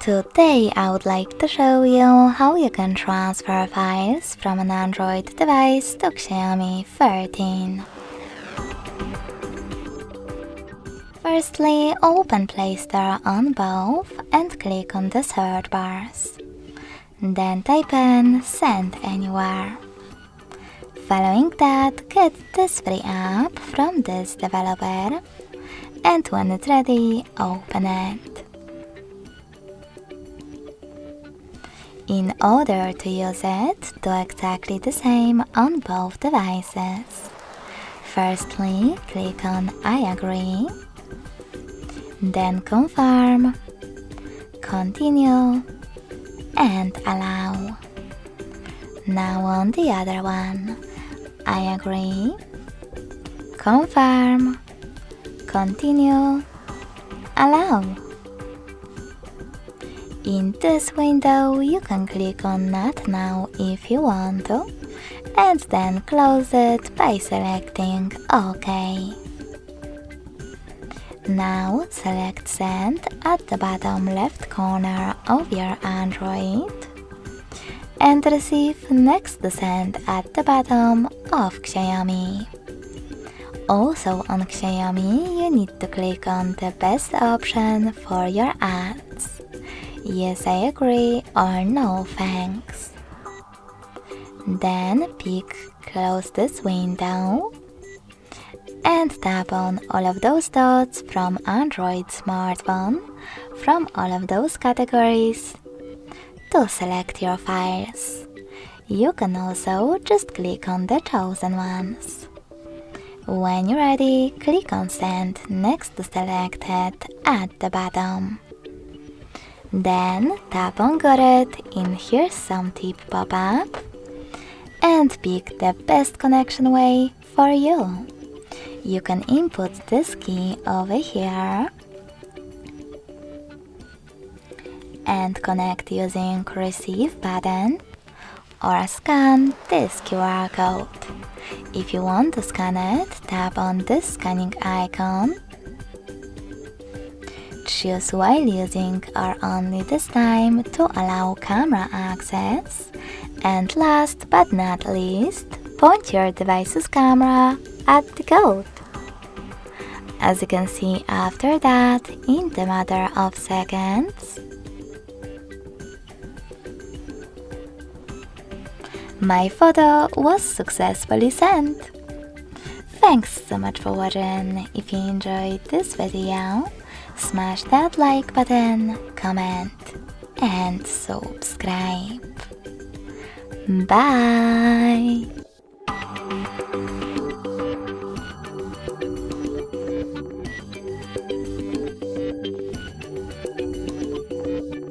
Today I would like to show you how you can transfer files from an Android device to Xiaomi 13. Firstly, open Play Store on both and click on the search bars. Then type in Send Anywhere. Following that, get this free app from this developer, and when it's ready, open it. In order to use it, do exactly the same on both devices. Firstly, click on I agree, then confirm, continue, and allow. Now on the other one, I agree, confirm, continue, allow. In this window, you can click on Not Now if you want to, and then close it by selecting OK. Now select Send at the bottom left corner of your Android and receive next to Send at the bottom of Xiaomi. Also on Xiaomi, you need to click on the best option for your ads. Yes, I agree or no thanks. Then pick Close this window and tap on all of those dots from Android smartphone from all of those categories to select your files. You can also just click on the chosen ones. When you're ready, click on Send next to Selected at the bottom. Then tap on Got it in Here's Some Tip pop-up and pick the best connection way for you. You can input this key over here and connect using Receive button or scan this QR code. If you want to scan it, tap on this scanning icon. Choose while using or only this time to allow camera access. And last but not least, point your device's camera at the code. As you can see after that, in the matter of seconds, my photo was successfully sent. Thanks so much for watching. If you enjoyed this video, smash that like button, comment, and subscribe. Bye!